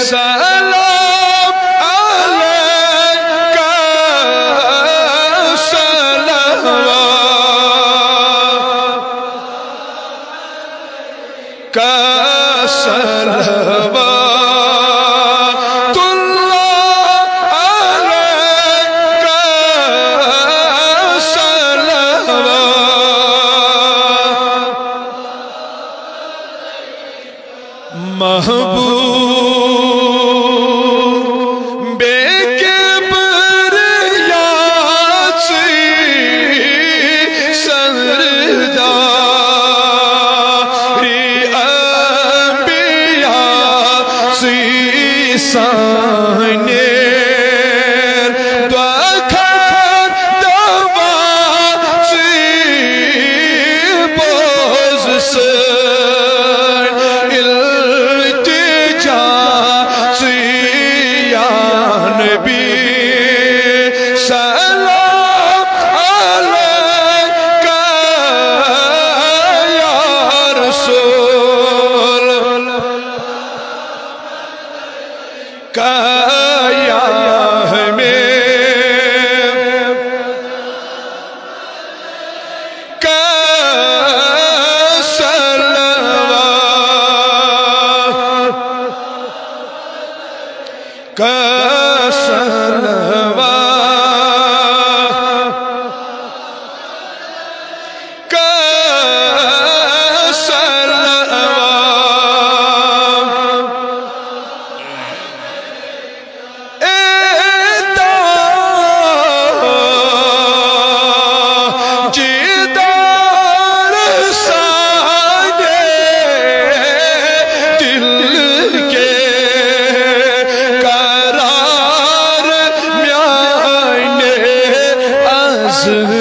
سلام علیکہ صلوات کا صلوات اللہ علیکہ صلوات محبوب بے کبریائی سرداری انبیاء سانیر دکھر دواسی بوز سر التجا یا نبی سلام علیکہ یا رسول کا یا حبیب کا صلوات کا صلوات کا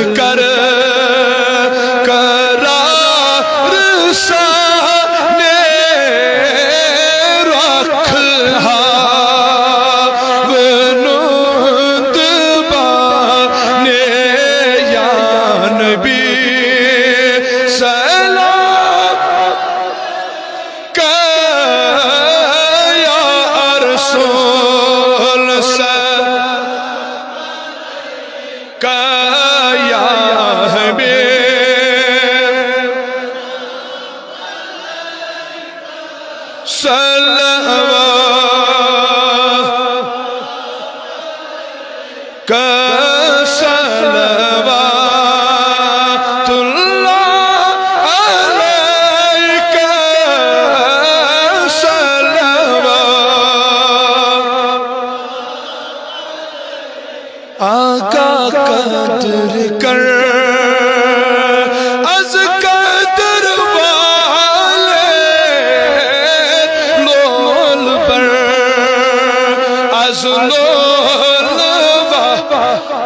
کر قرار سانے رکھا ونود بانے یا نبی سلام کا یا رسول کا یا حبیب صلوات کا صلوات اللہ علیکہ صلوات آقا قدر کر از قدر والے لول پر از لول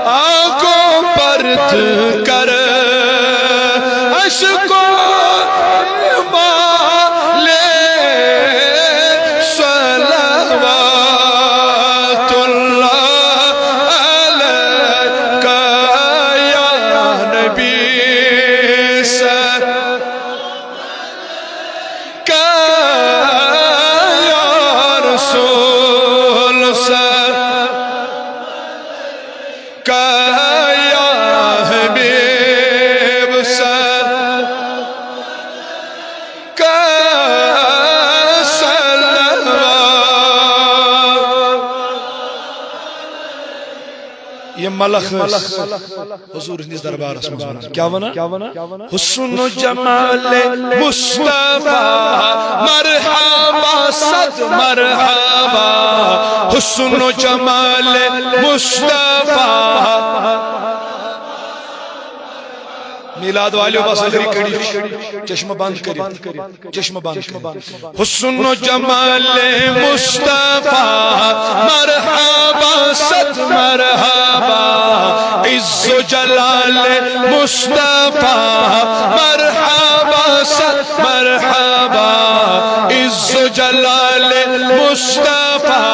آنکھوں پرت کر اشکوں مالے صلوات اللہ علیکہ یا نبی کا یا رسول کا یا حبیب کا صلوات یہ ملخ حضور ہندیس دربار کیا ونا حسن و جمال مصطفیٰ مرحبا صد مرحبا حسن و جمال مصطفیٰ میلاد والیو بس اگری کڑی چشم بند کری چشم بند کری حسن و جمال مصطفیٰ مرحبا صد مرحبا عز و جلال مصطفیٰ مرحبا صد مرحبا عز و جلال مصطفیٰ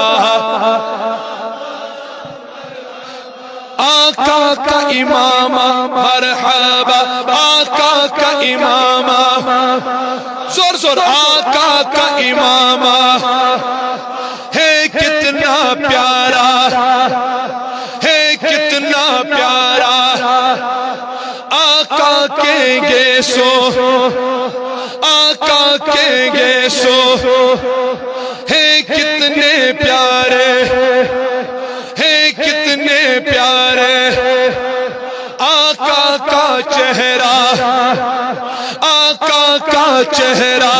آقا کا امامہ مرحبا آقا کا امامہ زور زور آقا کا امامہ ہے گیسو آقا کے گیسو ہے کتنے پیارے ہے کتنے پیارے آقا کا چہرہ آقا کا چہرہ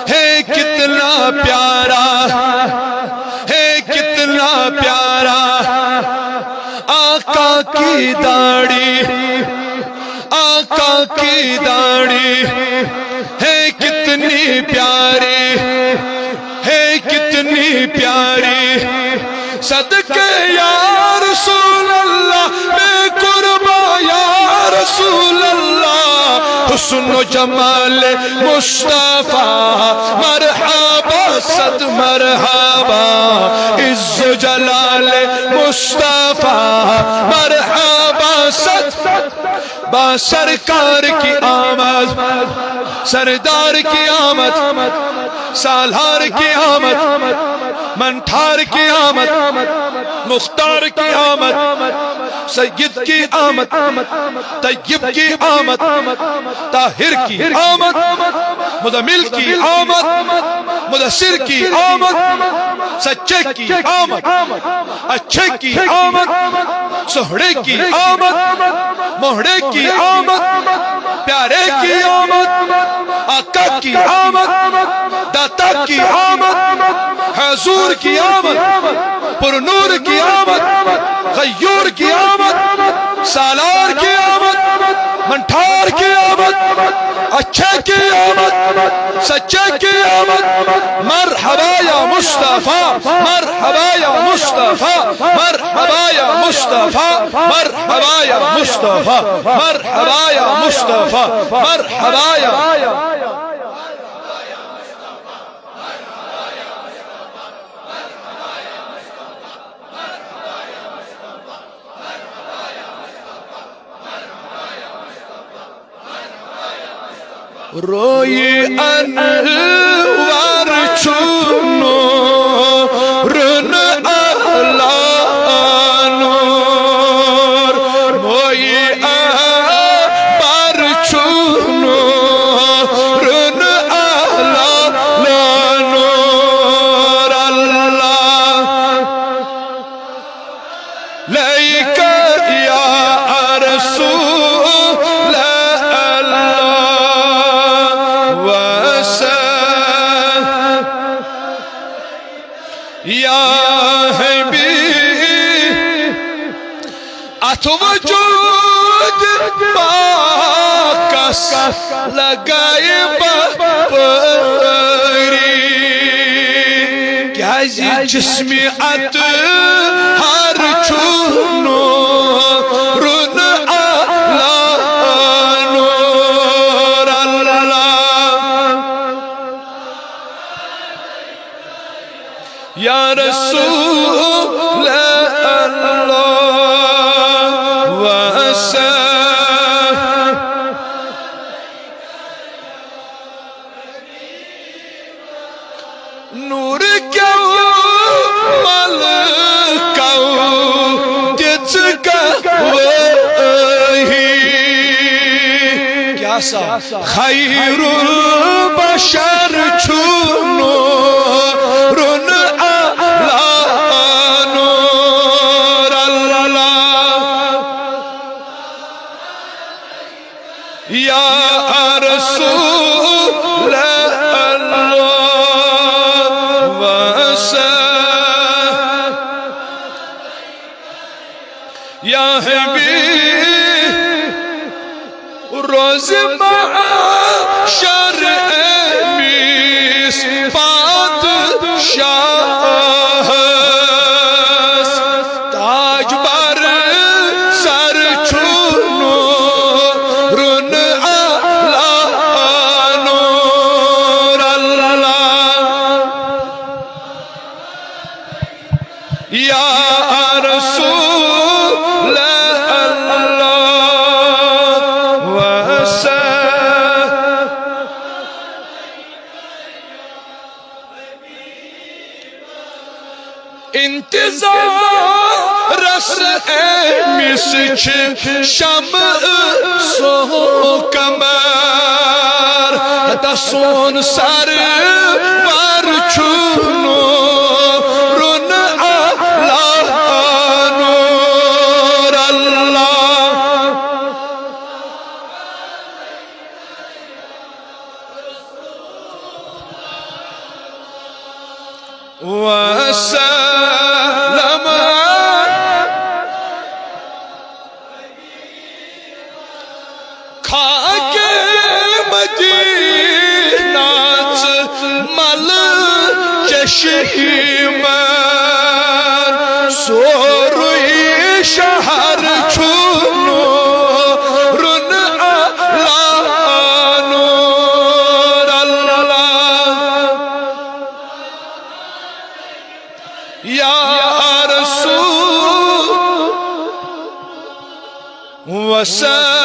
ہے کتنا پیارا ہے کتنا پیارا آقا کی داڑھی آقا کی داڑھی ہے کتنی پیاری ہے کتنی پیاری صدقے یا رسول اللہ بے قربا یا رسول اللہ حسن و جمال مصطفیٰ مرحبا صد مرحبا عز و جلال مصطفیٰ مرحبا صد با سرکار کی آمد سردار کی آمد سالار کی آمد منٹھار کی آمد مختار کی آمد سید کی آمد طیب کی آمد طاہر کی آمد مدمل کی آمد مدثر کی آمد سچے کی آمد اچھے کی آمد سہڑے کی آمد موہڑے کی آمد پیارے کی آمد آقا کی آمد داتا کی آمد حضور کی آمد پرنور کی آمد غیور کی آمد سالار کی آمد منٹھار کی آمد اچھے کی آمد سچے کی آمد مرحبا یا مصطفیٰ مرحبا یا مصطفیٰ مرحبا یا مصطفیٰ مرحبا یا مصطفیٰ مرحبا یا مصطفیٰ مرحبا یا روئی انوار چونو رن اعلی نور روئی انوار چونو رن اعلی نور اللہ لیک یا رسول یا حبیب ات وجود باکس لگائے بپری کیا جسمی ات ہر چونو رن اعلی نور اللہ یا رسول اللہ نور کیوں ملکو تیز گوہی کیا سا خیر البشر چھونو رن یا رسول اللہ یا حبیب روز محشر بادشاہ تاج بر سر چھونو رن اعلی نور اللہ یا رسول اللہ انتظار رس ایمس چھ شمع سو کمر تسون سر پر چھونو رن اللہ نور اللہ وسلم خاک مدینہ مل چشم سوروی شہر چھونو رن اللہ نور اللہ یا رسول وسلم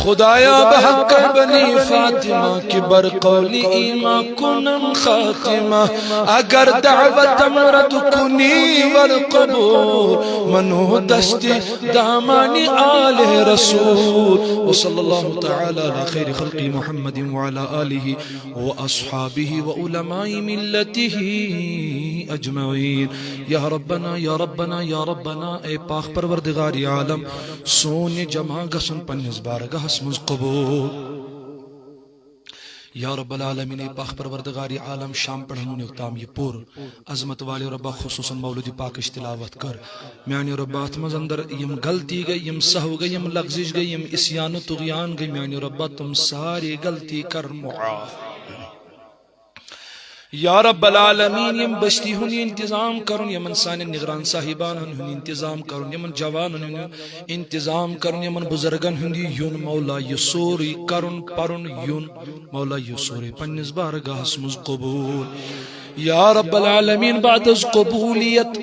خدایا بحق بنی فاطمہ کی برقولی ایمان کنم خاتمہ اگر دعوت امرد کنی ورقبول منو دست دامانی آل رسول وصلی اللہ تعالی علی خیر خلق محمد وعلا آلہ واصحابہ وعلماء ملتہ اجمعین یا ربنا یا ربنا یا ربنا اے پاک پروردگار عالم سون جمع گسن پنیز بارگاہ اسمز قبول یا رب العالمین پاک پروردگاری عالم شام پڑھنون اقتام یہ پور عظمت والے ربا خصوصاً مولود پاکش تلاوت کر میانی ربا اتمز اندر یم غلطی گئی یم سہو گئی یم لغزش گئی یم اسیان و تغیان گئی میانی ربا تم ساری غلطی کر معاف یا رب العالمین یم بستی ہنی انتظام کرن یمن سانی نگران صاحبان ہنی انتظام کرن یمن جوان ہنی انتظام کرن یمن بزرگن ہنی یون مولا یسوری کرن پرن یون مولا یسوری پنیز بارگاہ اسمز قبول یا رب العالمین بعد از قبولیت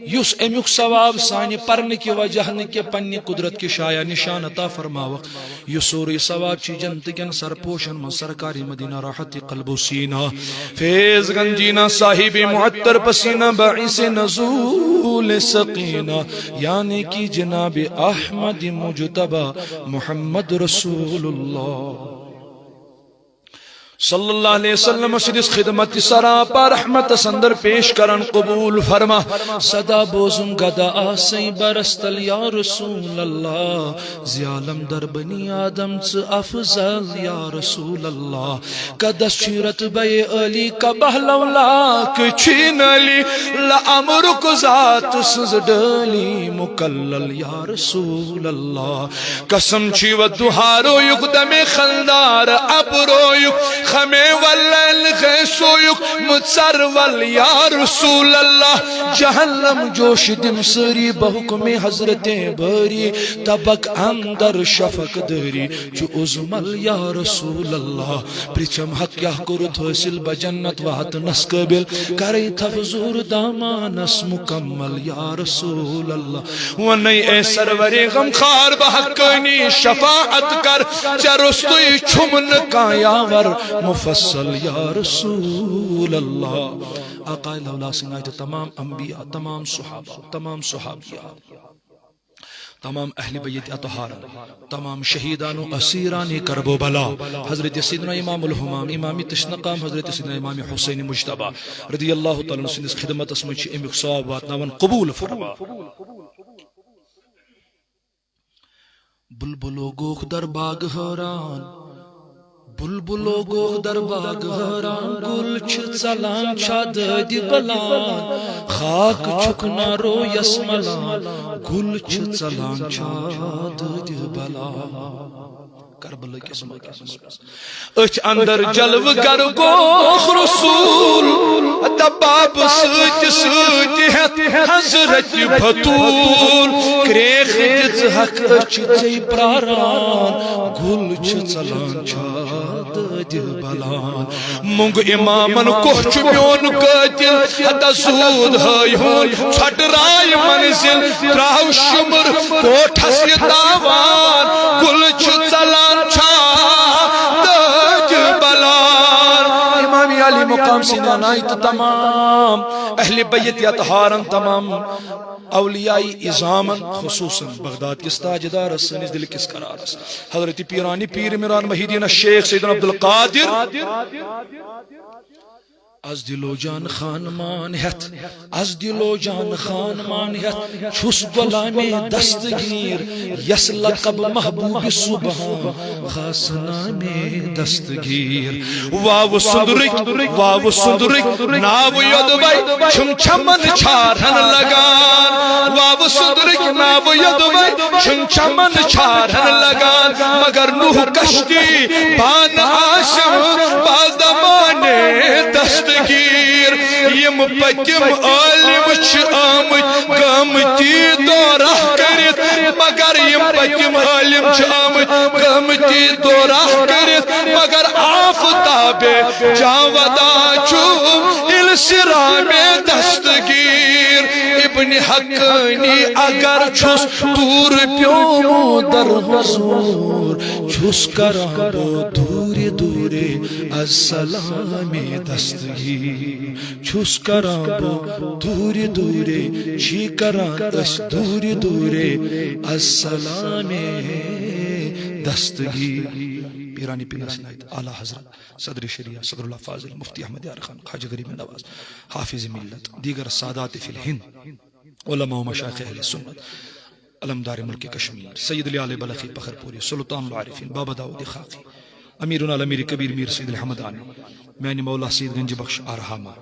یس امیک ثواب سانی پرن کی وجہ نکے پنی قدرت کی شایع نشان عطا فرماوق یسوری ثواب چی جنت کن سرپوشن من سرکاری مدینہ راحت قلب و سینہ فیض گنجینہ صاحب معطر پسینہ باعث نزول سقینہ یعنی کی جناب احمد مجتبہ محمد رسول اللہ صلی اللہ علیہ وسلم سدس خدمت سراپا رحمت سندر پیش کرن قبول فرما صدا بوزم گدا آسیں برستل یا رسول اللہ زیالم در بنی آدم چھ افضل یا رسول اللہ قدس شیرت بے علی کا بہلولاک چین علی لعمرک ذات سز ڈلی مکلل یا رسول اللہ قسم چی و دہارو یک دم خلدار ابرو یک خمے واللیل غیسو یک متصر وال یا رسول اللہ جہنم جوش دم سری بحکم حضرت بری تبک اندر شفق دری جو ازمل یا رسول اللہ پرچم حق یا کرت حسل بجنت وحت نسکبل کری تفزور دامانس مکمل یا رسول اللہ ونی اے سرور غمخار بحقنی شفاعت کر چرستوی چھمن کا یاور مفصل یا رسول اللہ آقا اللہ سنائیت تمام انبیاء تمام صحابہ تمام صحابیہ تمام اہل بیت اطہار تمام شہیدان و اسیران کرب و بلا حضرت سیدنا امام الہمام امام تشنقام حضرت سیدنا امام حسین مجتبہ رضی اللہ تعالیٰ عنہ سندس خدمت اسمچ امک صحابات ناون قبول فرما بلبلو گوخ در باغ حران بلبلو گوخ در باغ حران گل چھ ژلان چھا دادی بلان خاک چھکنا رو یسملان گل چھ ژلان چھا دادی بلان کربلا کے سمجھ اچھ اندر جلو گر گوخ رسول دباب سوچ سوچ حضرت بطول کریخ جز حق اچھ تی پراران گل چھ ژلان چھا دادی بلان مونگ امامن کوہ چمیون قاتل حتی سود ہائیون چھٹ رائی منزل تراؤ شمر کوٹھس یہ داوان گل چھ ژلان چھا دادی بلان امام علی مقام سے عنایت تمام اہل بیت اطہارن تمام اولیاء اعظامن خصوصاً بغداد کس تاجدار سنس دل کس قرارس حضرت پیرانی پیر میران محی الدین الشیخ سیدنا عبدالقادر از دل و جان خانمان ہت از دل و جان خانمان ہت چھس غلام دستگیر یس لقب محبوب سبحان خاص نام دستگیر واو سندرک ناو یدوی چھم چھمن چھارن لگان واو سندرک ناو یدوی چھم چھمن چھارن لگان مگر نوح کشتی بان آشم بازدمان دستگیر یم پتم عالم چھ آمت گامتی دورہ کرت مگر یم پتم عالم چھ آمت گامتی دورہ کرت مگر آفتاب جاودا چھو السرام دستگیر ابن حقانی اگر چھس دور پیومو در حضور چھس کران دور دور السلام دستگیر چھس کران دور دور چھی کران اس دور دور السلام دستگیر پیرانی پینا سنائیت اعلی حضرت صدر شریعہ صدر اللہ فاضل مفتی احمد یار خان خواجہ غریب نواز حافظ ملت دیگر سادات فی الہند علماء و مشایخ اہل سنت علمدار ملک کشمیر سید علی علی بلخی پخر پوری سلطان العارفین بابا داود خاقی امیرنا الامیر کبیر میر سید الحمدانی میانی مولا سید گنج بخش آرہاما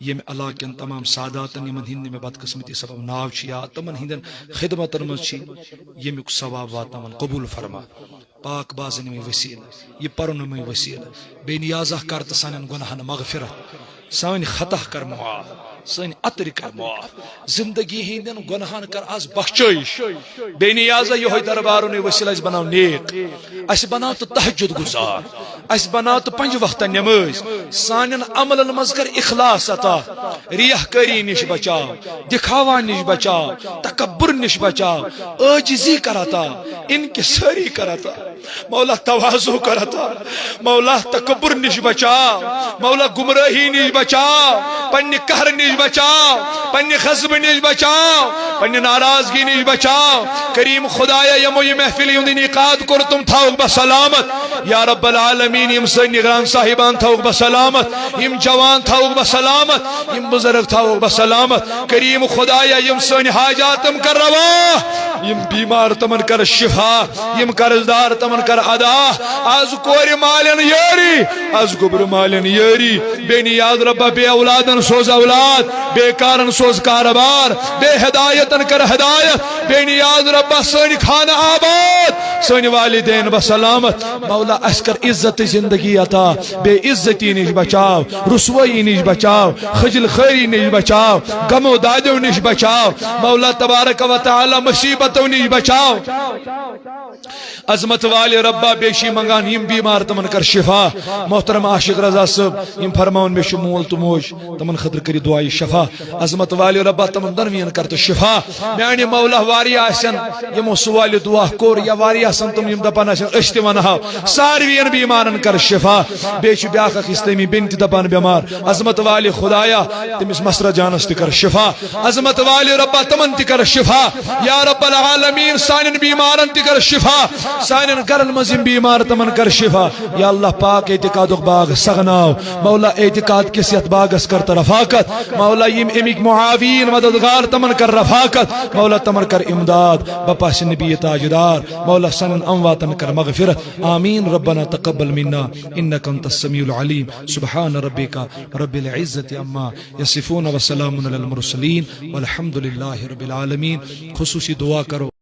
یہ میں اللہ کے تمام ساداتن یمن ہند میں بدقسمتی سبب ناو چیا تمن ہندن خدمت رمز چی یہ میں ثواب واتمن قبول فرما پاک بازن میں وسیل یہ پرن میں وسیل بے نیازہ کرت سانن گناہن مغفرت سان خطا کر معاف سان عطر کر معاف زندگی ہندن گناہن کر آز بخشش بے نیازہ یہ درباروں نے وسیل اس بناو نیک اس بناو تو تہجد گزار اس بناو تو 5 وقت نماز سانن عمل مز کر اخلاص عطا ریاہ کری نش بچاو دکھاوا نش بچاو تکبر نش بچاو عاجزی کرتا انکساری کرتا مولا تواضع کرتا مولا تکبر نش بچاو مولا گمراہی نش بچاو پنی قہر نش بچاو پنی غضب نش بچاو پنی ناراضگی نش بچاو کریم خدایا یمو یہ محفلی ہوں انعقاد کر تم تھاوک بسلامت یا رب العالمین یم سن نگران صاحبان تھاوک بسلامت یم جوان تھاوک بسلامت یم بزرگ تھاوک بسلامت کریم خدایا یم سن حاجاتم کر روا یم بیمار تمن کر شفا یم قرضدار تمن کر ادا از کور مالن یاری از گبر مالن یاری بے نیاز رب بے اولادن سوز اولاد بے کارن سوز کاربار بے ہدایتن کر ہدایت بے نیاز رب سن خانہ آباد سن والدین بسلامت مولا اسکر عزت زندگی عطا بے عزتی نش بچاو رسوائی نش بچاو خجل خیری نش بچاو غم و دادو نش بچاو مولا تبارک و تعالی مصیبتو نش بچاو عظمت والے ربا بیشی منگان یم بیمار تمن کر شفا محترم عاشق رضا صاحب یم فرماون میں شمول تو موج تمن خطر کری دعائی شفا عظمت والے ربا تمن درمیان کر تو شفا میانی مولا واری آسن یمو سوال دعا کور یا واری آسن تم یم دپان آسن اشتوان ہاو ساروین بیمارن کر شفا بیشی بیاقا اسلامی بنت دپان بیمار عظمت والے خدایا تمس مسر جانس تکر شفا عظمت والے ربا تمن تکر شفا یا رب العالمین سانن بیمارن تکر شفا سانن گرن مزم بیمار تمن کر شفا یا اللہ پاک اعتقاد باغ سغناو مولا اعتقاد کسیت باغس کر رفاقت مولا یم امک معاوین مددگار تمن کر رفاقت مولا تمن کر امداد بپاس نبی تاجدار مولا سنن امواتن کر مغفرت آمین ربنا تقبل منا انك انت السميع العليم سبحان ربك رب العزة عما يصفون وسلام على المرسلين والحمد لله رب العالمين خصوصی دعا کرو